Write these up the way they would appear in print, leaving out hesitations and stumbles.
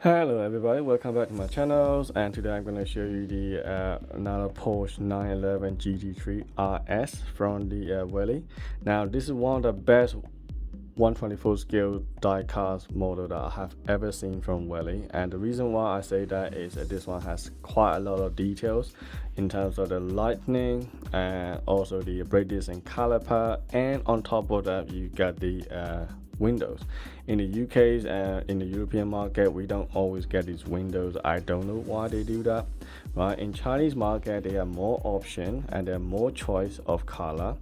Hello everybody, welcome back to my channels, and today I'm going to show you the another Porsche 911 GT3 RS from the Welly. Now this is one of the best 124 scale die-cast model that I have ever seen from Welly, and the reason why I say that is that this one has quite a lot of details in terms of the lightning and also the brake disc and caliper, and on top of that you got the windows. In the UK's and in the European market, we don't always get these windows. I don't know why they do that. Right? In Chinese market, they have more option and there are more choice of color,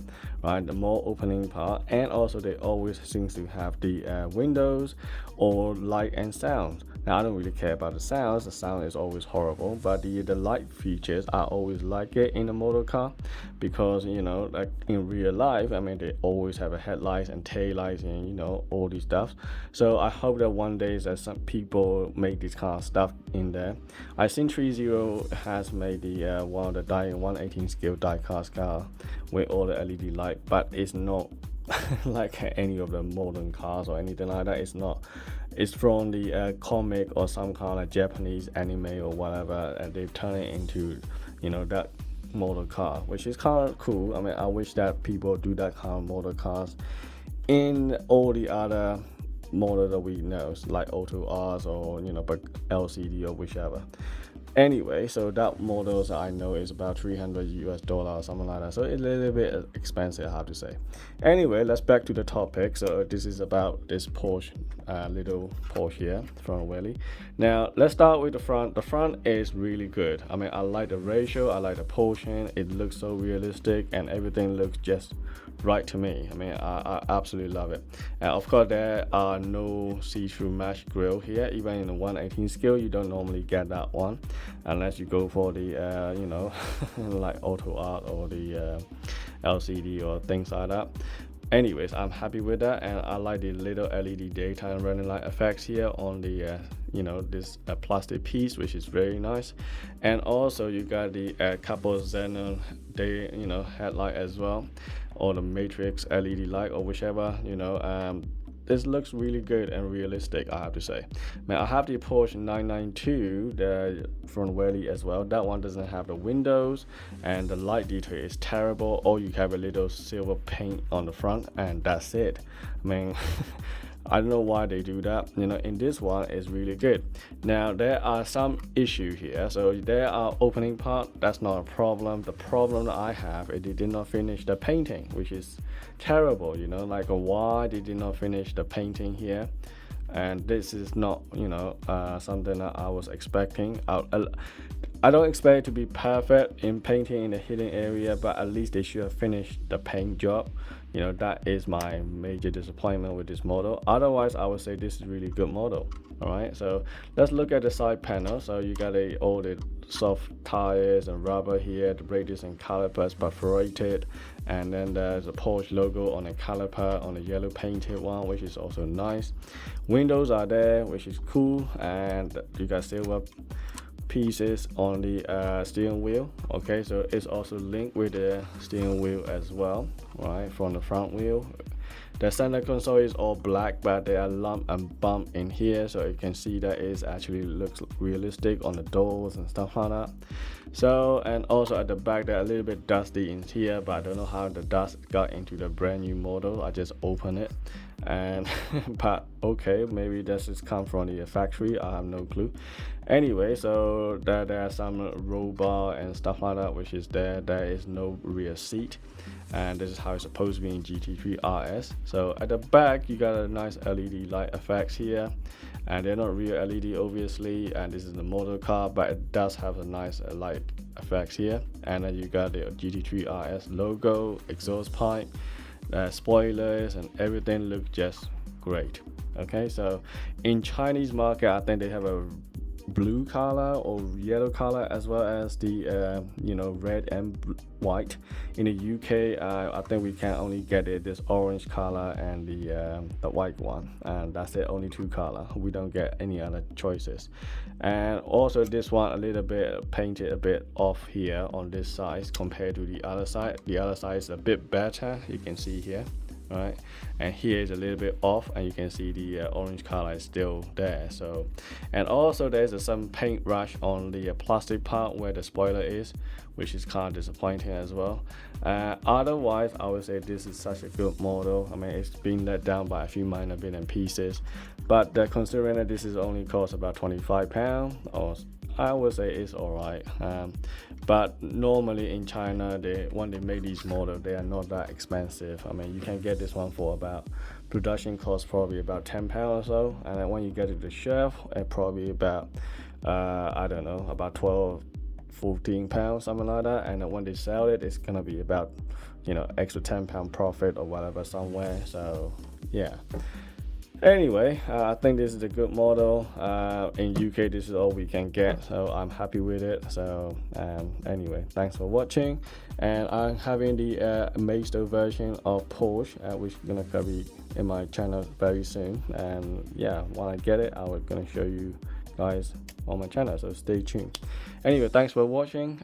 right? The more opening part, and also they always seems to have the windows or light and sound. Now I don't really care about the sounds. The sound is always horrible, but the light features I always like it in a motor car, because you know, like in real life, I mean they always have a headlights and tail lights and you know all these stuff. So I hope that one day that some people make this kind of stuff in there. I seen 30 has made the one of the 118 scale die cast car with all the LED light, but it's not like any of the modern cars or anything like that. It's not. It's from the comic or some kind of Japanese anime or whatever, and they've turned it into, you know, that motor car, which is kind of cool. I mean, I wish that people do that kind of motor cars in all the other motor that we know, like Auto R's or you know, but LCD or whichever. Anyway, so that models I know is about $300 or something like that, so it's a little bit expensive, I have to say. Anyway, let's back to the topic. So this is about this Porsche, little Porsche here from Welly. Now let's start with the front. The front is really good. I mean, I like the ratio, I like the portion. It looks so realistic and everything looks just right to me. I mean, I absolutely love it. And of course there are no see-through mesh grille here. Even in the 118 scale you don't normally get that one unless you go for the you know like Auto Art or the LCD or things like that. Anyways, I'm happy with that, and I like the little LED daytime running light effects here on the you know, this plastic piece, which is very nice. And also you got the couple xenon day, you know, headlight as well, or the matrix LED light or whichever, you know. This looks really good and realistic, I have to say. Now I have the Porsche 992 from Welly as well. That one doesn't have the windows and the light detail is terrible. Or you have a little silver paint on the front and that's it. I mean I don't know why they do that. You know, in this one it's really good. Now there are some issue here. So there are opening part, that's not a problem. The problem that I have is they did not finish the painting, which is terrible. You know, like why they did not finish the painting here. And this is not, you know, something that I was expecting. I don't expect it to be perfect in painting in the hidden area, but at least they should have finished the paint job. You know, that is my major disappointment with this model. Otherwise I would say this is really good model. All right, so let's look at the side panel. So you got all the soft tires and rubber here, the brake disc and calipers perforated, and then there's a Porsche logo on the caliper on the yellow painted one, which is also nice. Windows are there, which is cool, and you got silver pieces on the steering wheel. Okay, so it's also linked with the steering wheel as well, right, from the front wheel. The center console is all black, but there are lump and bump in here, so you can see that it actually looks realistic on the doors and stuff like that. So, and also at the back they're a little bit dusty in here, but I don't know how the dust got into the brand new model. I just opened it and but okay, maybe this is come from the factory, I have no clue. Anyway, so there are some roll bar and stuff like that, which is there is no rear seat, and this is how it's supposed to be in GT3 RS. So at the back you got a nice LED light effects here, and they're not rear LED obviously, and this is the motor car, but it does have a nice light effects here. And then you got the GT3 RS logo, exhaust pipe, spoilers, and everything look just great. Okay, so in Chinese market I think they have a blue color or yellow color, as well as the you know, red and white. In the UK I think we can only get this orange color and the white one, and that's it, only two color. We don't get any other choices. And also this one a little bit painted a bit off here on this side compared to the other side. The other side is a bit better, you can see here. right? And here is a little bit off, and you can see the orange color is still there. So, and also there's some paint rush on the plastic part where the spoiler is, which is kind of disappointing as well. Otherwise, I would say this is such a good model. I mean, it's been let down by a few minor bits and pieces, but considering that this is only cost about £25, or I would say it's alright. But normally in China, when they make these models, they are not that expensive. I mean, you can get this one for about, production cost probably about £10 or so, and then when you get it to the shelf, it probably about I don't know, about 12, £14, something like that. And then when they sell it, it's gonna be about, you know, extra £10 profit or whatever somewhere. So yeah. Anyway, I think this is a good model. In UK, this is all we can get, so I'm happy with it. So anyway, thanks for watching, and I'm having the Maisto version of Porsche, which is gonna be in my channel very soon. And yeah, when I get it, I'm gonna show you guys on my channel, so stay tuned. Anyway, thanks for watching.